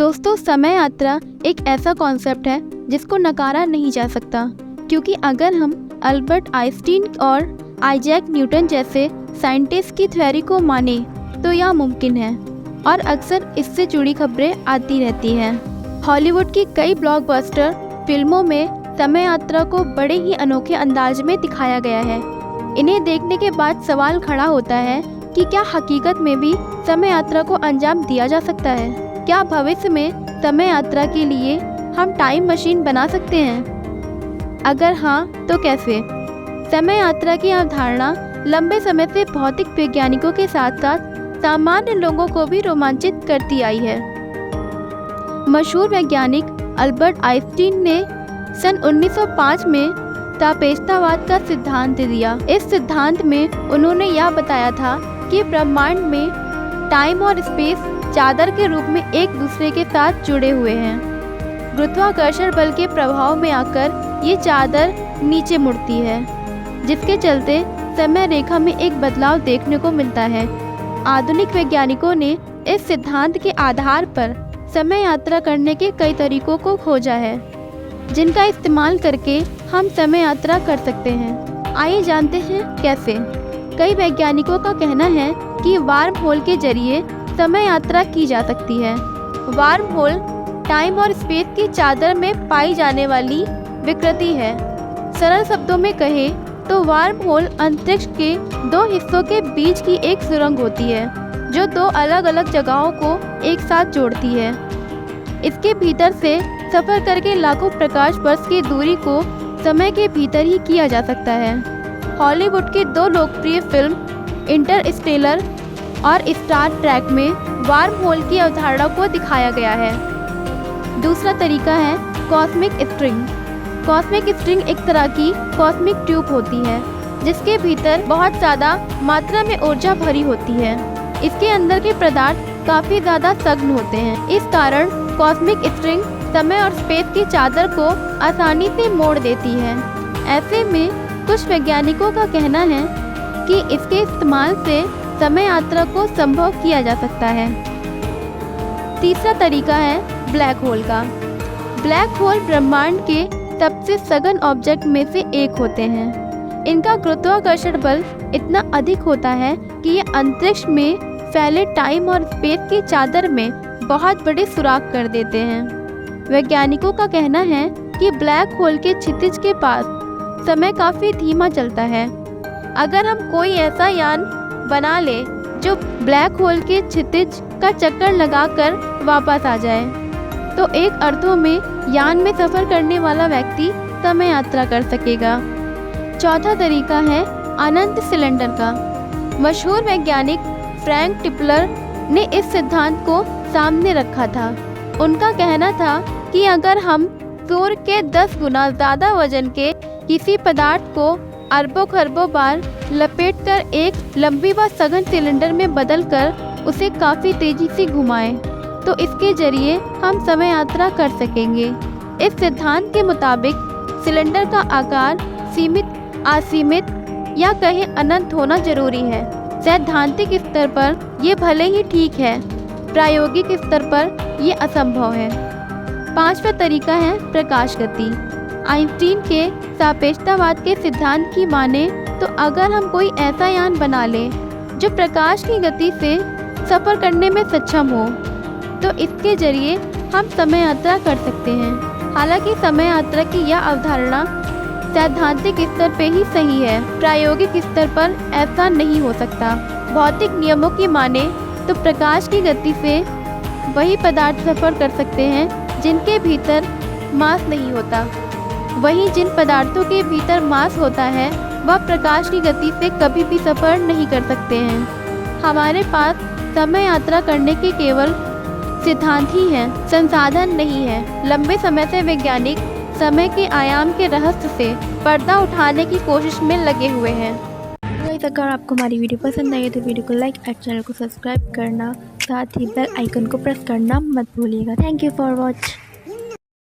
दोस्तों, समय यात्रा एक ऐसा कॉन्सेप्ट है जिसको नकारा नहीं जा सकता, क्योंकि अगर हम अल्बर्ट आइंस्टीन और आइजैक न्यूटन जैसे साइंटिस्ट की थ्योरी को माने तो यह मुमकिन है और अक्सर इससे जुड़ी खबरें आती रहती हैं। हॉलीवुड की कई ब्लॉकबस्टर फिल्मों में समय यात्रा को बड़े ही अनोखे अंदाज में दिखाया गया है। इन्हें देखने के बाद सवाल खड़ा होता है कि क्या हकीकत में भी समय यात्रा को अंजाम दिया जा सकता है? क्या भविष्य में समय यात्रा के लिए हम टाइम मशीन बना सकते हैं? अगर हाँ, तो कैसे? समय यात्रा की अवधारणा लंबे समय से भौतिक वैज्ञानिकों के साथ साथ सामान्य लोगों को भी रोमांचित करती आई है। मशहूर वैज्ञानिक अल्बर्ट आइंस्टीन ने सन 1905 में सापेक्षतावाद का सिद्धांत दिया। इस सिद्धांत में उन्होंने यह बताया था कि ब्रह्मांड में टाइम और स्पेस चादर के रूप में एक दूसरे के साथ जुड़े हुए हैं। गुरुत्वाकर्षण बल के प्रभाव में आकर ये चादर नीचे मुड़ती है, जिसके चलते समय रेखा में एक बदलाव देखने को मिलता है। आधुनिक वैज्ञानिकों ने इस सिद्धांत के आधार पर समय यात्रा करने के कई तरीकों को खोजा है, जिनका इस्तेमाल करके हम समय यात्रा कर सकते हैं। आइए जानते हैं कैसे। कई वैज्ञानिकों का कहना है कि वार्म होल के जरिए समय यात्रा की जा सकती है। वार्म होल टाइम और स्पेस की चादर में पाई जाने वाली विकृति है। सरल शब्दों में कहें तो वार्म होल अंतरिक्ष के दो हिस्सों के बीच की एक सुरंग होती है, जो दो अलग अलग जगहों को एक साथ जोड़ती है। इसके भीतर से सफर करके लाखों प्रकाश वर्ष की दूरी को समय के भीतर ही किया जा सकता है। हॉलीवुड की दो लोकप्रिय फिल्म इंटरस्टेलर और स्टार ट्रैक में वार्म होल की अवधारणा को दिखाया गया है। दूसरा तरीका है कॉस्मिक स्ट्रिंग। कॉस्मिक स्ट्रिंग एक तरह की कॉस्मिक ट्यूब होती है, जिसके भीतर बहुत ज़्यादा मात्रा में ऊर्जा भरी होती है। इसके अंदर के पदार्थ काफ़ी ज़्यादा सघन होते हैं। इस कारण कॉस्मिक स्ट्रिंग समय और स्पेस की चादर को आसानी से मोड़ देती है। ऐसे में कुछ वैज्ञानिकों का कहना है कि इसके इस्तेमाल से समय यात्रा को संभव किया जा सकता है। तीसरा तरीका है ब्लैक होल का। ब्लैक होल ब्रह्मांड के सबसे सघन ऑब्जेक्ट में से एक होते हैं। इनका गुरुत्वाकर्षण बल इतना अधिक होता है कि ये अंतरिक्ष में फैले टाइम और स्पेस की चादर में बहुत बड़े सुराख कर देते हैं। वैज्ञानिकों का कहना है कि ब्लैक होल के क्षितिज के पास समय काफ़ी धीमा चलता है। अगर हम कोई ऐसा यान बना ले जो ब्लैक होल के क्षितिज का चक्कर लगाकर वापस आ जाए, तो एक अर्थों में यान में सफ़र करने वाला व्यक्ति समय यात्रा कर सकेगा। चौथा तरीका है अनंत सिलेंडर का। मशहूर वैज्ञानिक फ्रैंक टिपलर ने इस सिद्धांत को सामने रखा था। उनका कहना था कि अगर हम सूर्य के 10 गुना ज़्यादा वजन के किसी पदार्थ को अरबों खरबों बार लपेटकर एक लंबी व सघन सिलेंडर में बदलकर उसे काफ़ी तेज़ी से घुमाएं, तो इसके जरिए हम समय यात्रा कर सकेंगे। इस सिद्धांत के मुताबिक सिलेंडर का आकार सीमित, असीमित या कहीं अनंत होना जरूरी है। सैद्धांतिक स्तर पर ये भले ही ठीक है, प्रायोगिक स्तर पर ये असंभव है। पांचवा तरीका है प्रकाश गति। आइंस्टीन के सापेक्षतावाद के सिद्धांत की माने तो अगर हम कोई ऐसा यान बना लें जो प्रकाश की गति से सफ़र करने में सक्षम हो, तो इसके जरिए हम समय यात्रा कर सकते हैं। हालांकि समय यात्रा की यह अवधारणा सैद्धांतिक स्तर पे ही सही है, प्रायोगिक स्तर पर ऐसा नहीं हो सकता। भौतिक नियमों की माने तो प्रकाश की गति से वही पदार्थ सफ़र कर सकते हैं जिनके भीतर मास नहीं होता। वहीं जिन पदार्थों के भीतर मास होता है वह प्रकाश की गति से कभी भी सफ़र नहीं कर सकते हैं। हमारे पास समय यात्रा करने के केवल सिद्धांत ही हैं, संसाधन नहीं है। लंबे समय से वैज्ञानिक समय के आयाम के रहस्य से पर्दा उठाने की कोशिश में लगे हुए हैं। अगर आपको हमारी वीडियो पसंद आई तो वीडियो को लाइक और चैनल को सब्सक्राइब करना, साथ ही बेल आइकन को प्रेस करना मत भूलिएगा। Thank you for watch.